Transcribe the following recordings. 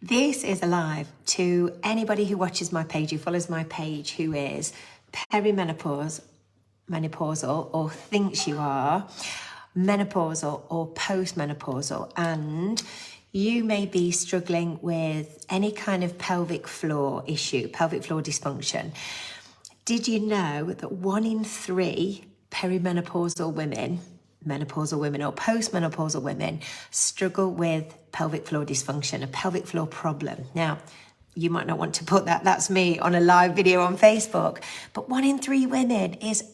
This is alive to anybody who watches my page, who follows my page, who is menopausal, or thinks you are, menopausal or postmenopausal, and you may be struggling with any kind of pelvic floor issue, pelvic floor dysfunction. Did you know that 1 in 3 perimenopausal women, menopausal women or postmenopausal women, struggle with pelvic floor dysfunction, a pelvic floor problem? Now, you might not want to put that's me on a live video on Facebook, but 1 in 3 women is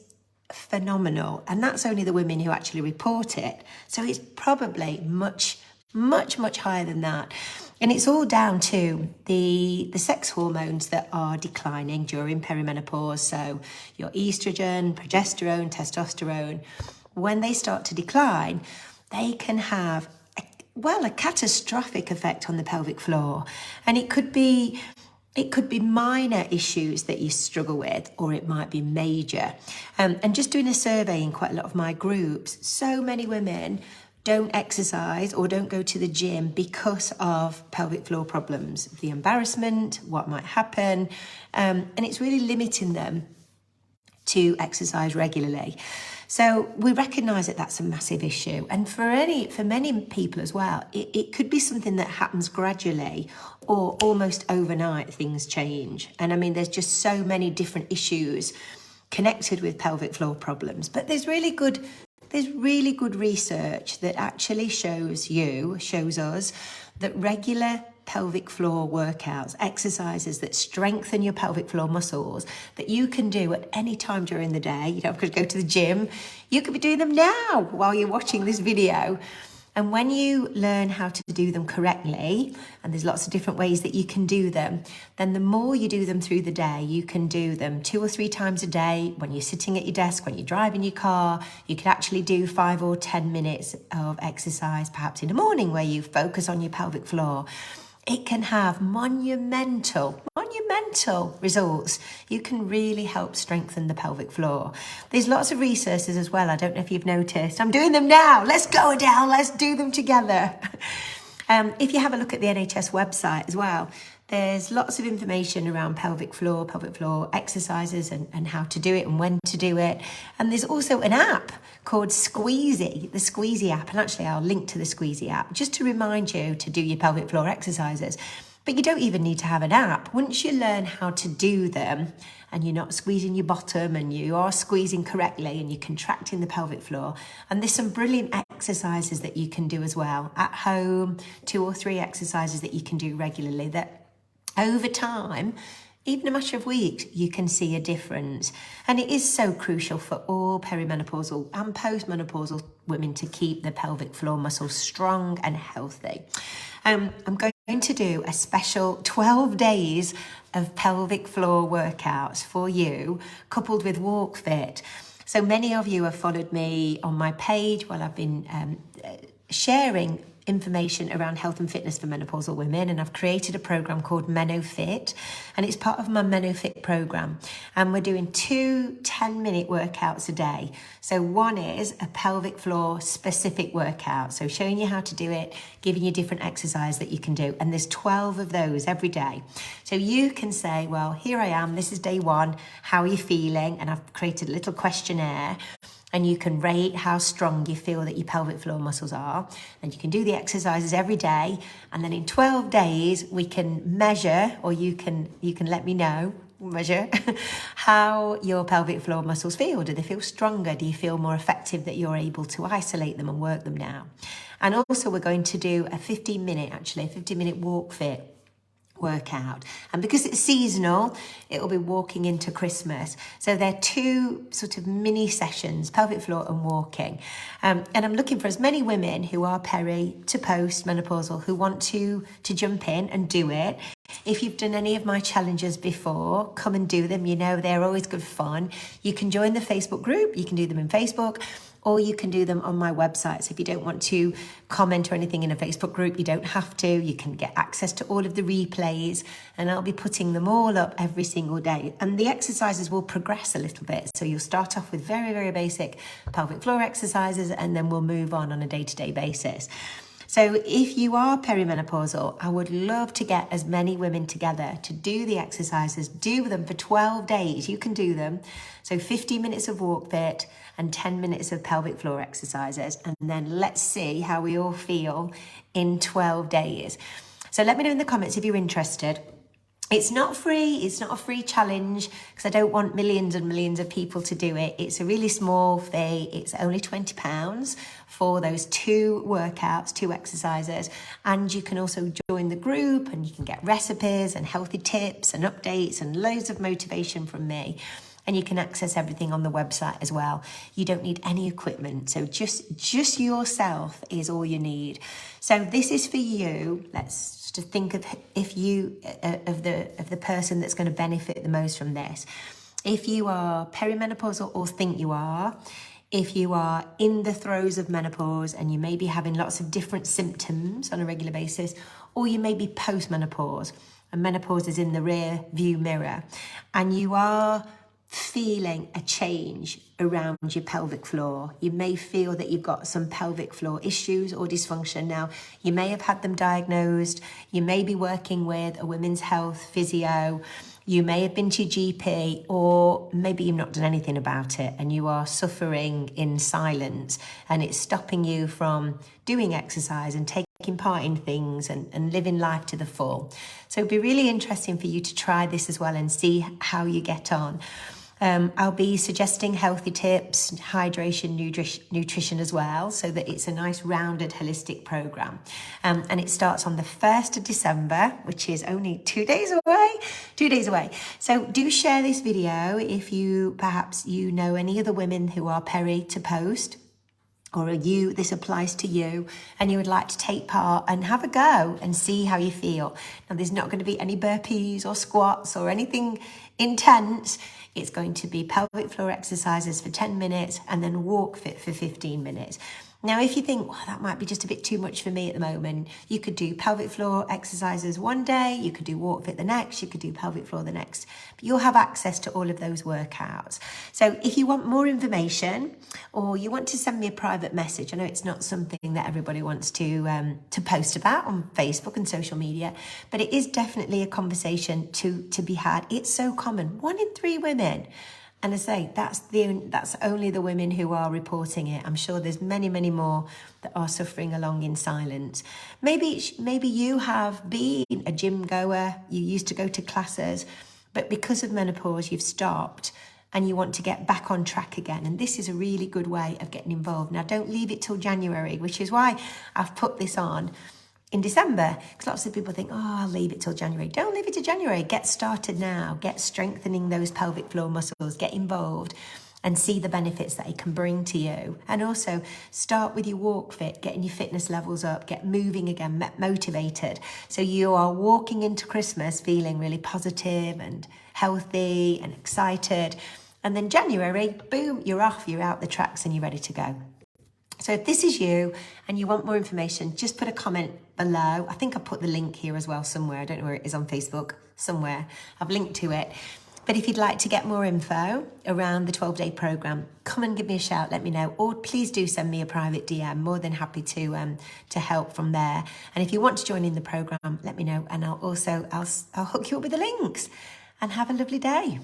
phenomenal. And that's only the women who actually report it. So it's probably much higher than that. And it's all down to the sex hormones that are declining during perimenopause. So your estrogen, progesterone, testosterone, when they start to decline, they can have a catastrophic effect on the pelvic floor. And it could be minor issues that you struggle with, or it might be major. And just doing a survey in quite a lot of my groups, so many women don't exercise or don't go to the gym because of pelvic floor problems, the embarrassment, what might happen, and it's really limiting them to exercise regularly. So we recognise that that's a massive issue. And for many people as well, it could be something that happens gradually or almost overnight things change. And I mean, there's just so many different issues connected with pelvic floor problems. But there's really good research that actually shows us that regular pelvic floor workouts, exercises that strengthen your pelvic floor muscles, that you can do at any time during the day. You don't have to go to the gym. You could be doing them now while you're watching this video. And when you learn how to do them correctly, and there's lots of different ways that you can do them, then the more you do them through the day, you can do them 2 or 3 times a day. When you're sitting at your desk, when you're driving your car, you can actually do 5 or 10 minutes of exercise, perhaps in the morning, where you focus on your pelvic floor. It can have monumental results. You can really help strengthen the pelvic floor. There's lots of resources as well. I don't know if you've noticed. I'm doing them now. Let's go, Adele. Let's do them together. If you have a look at the NHS website as well, there's lots of information around pelvic floor exercises and how to do it and when to do it. And there's also an app called Squeezy, the Squeezy app. And actually, I'll link to the Squeezy app just to remind you to do your pelvic floor exercises. But you don't even need to have an app. Once you learn how to do them and you're not squeezing your bottom and you are squeezing correctly and you're contracting the pelvic floor, and there's some brilliant exercises that you can do as well at home, 2 or 3 exercises that you can do regularly that over time, even a matter of weeks, you can see a difference. And it is so crucial for all perimenopausal and postmenopausal women to keep the pelvic floor muscles strong and healthy. I'm going to do a special 12 days of pelvic floor workouts for you, coupled with Walkfit. So many of you have followed me on my page while I've been sharing information around health and fitness for menopausal women, and I've created a program called Menofit, and it's part of my Menofit program, and we're doing 2 10-minute workouts a day. So one is a pelvic floor specific workout, so showing you how to do it, giving you different exercise that you can do, and there's 12 of those every day. So you can say, well, here I am, this is day 1, how are you feeling? And I've created a little questionnaire, and you can rate how strong you feel that your pelvic floor muscles are. And you can do the exercises every day. And then in 12 days, we can measure, or you can let me know, measure, how your pelvic floor muscles feel. Do they feel stronger? Do you feel more effective that you're able to isolate them and work them now? And also we're going to do a 15-minute Walkfit workout, and because it's seasonal, it will be walking into Christmas. So they're 2 sort of mini sessions, pelvic floor and walking, and I'm looking for as many women who are peri to post menopausal who want to jump in and do it. If you've done any of my challenges before, come and do them. You know, they're always good fun. You can join the Facebook group, you can do them in Facebook, or you can do them on my website. So if you don't want to comment or anything in a Facebook group, you don't have to. You can get access to all of the replays, and I'll be putting them all up every single day. And the exercises will progress a little bit. So you'll start off with very, very basic pelvic floor exercises, and then we'll move on a day-to-day basis. So if you are perimenopausal, I would love to get as many women together to do the exercises, do them for 12 days. You can do them. So 50 minutes of Walkfit and 10 minutes of pelvic floor exercises. And then let's see how we all feel in 12 days. So let me know in the comments if you're interested. It's not free, it's not a free challenge because I don't want millions and millions of people to do it. It's a really small fee. It's only £20 for those 2 workouts, 2 exercises. And you can also join the group and you can get recipes and healthy tips and updates and loads of motivation from me. And you can access everything on the website as well. You don't need any equipment. So just yourself is all you need. So this is for you. Let's just think of if you of the person that's going to benefit the most from this. If you are perimenopausal or think you are, if you are in the throes of menopause and you may be having lots of different symptoms on a regular basis, or you may be post-menopause and menopause is in the rear view mirror, and you are feeling a change around your pelvic floor. You may feel that you've got some pelvic floor issues or dysfunction. Now, you may have had them diagnosed. You may be working with a women's health physio. You may have been to your GP, or maybe you've not done anything about it and you are suffering in silence and it's stopping you from doing exercise and taking part in things and living life to the full. So it'd be really interesting for you to try this as well and see how you get on. I'll be suggesting healthy tips, hydration, nutrition as well, so that it's a nice rounded holistic program. And it starts on the 1st of December, which is only 2 days away. 2 days away. So do share this video if you perhaps you know any other women who are peri to post, or this applies to you and you would like to take part and have a go and see how you feel. Now, there's not going to be any burpees or squats or anything intense. It's going to be pelvic floor exercises for 10 minutes and then Walkfit for 15 minutes. Now, if you think, well, that might be just a bit too much for me at the moment, you could do pelvic floor exercises one day, you could do Walkfit the next, you could do pelvic floor the next, but you'll have access to all of those workouts. So if you want more information or you want to send me a private message, I know it's not something that everybody wants to post about on Facebook and social media, but it is definitely a conversation to be had. It's so common. 1 in 3 women. And I say, that's only the women who are reporting it. I'm sure there's many, many more that are suffering along in silence. Maybe you have been a gym goer, you used to go to classes, but because of menopause, you've stopped and you want to get back on track again. And this is a really good way of getting involved. Now, don't leave it till January, which is why I've put this on in December, because lots of people think, oh, I'll leave it till January. Don't leave it to January. Get started now. Get strengthening those pelvic floor muscles. Get involved and see the benefits that it can bring to you. And also start with your Walkfit, getting your fitness levels up, get moving again, motivated. So you are walking into Christmas feeling really positive and healthy and excited. And then January, boom, you're off, you're out the tracks and you're ready to go. So if this is you and you want more information, just put a comment below. I think I put the link here as well somewhere. I don't know where it is on Facebook, somewhere. I've linked to it. But if you'd like to get more info around the 12-day program, come and give me a shout, let me know. Or please do send me a private DM. More than happy to help from there. And if you want to join in the program, let me know. And I'll hook you up with the links. And have a lovely day.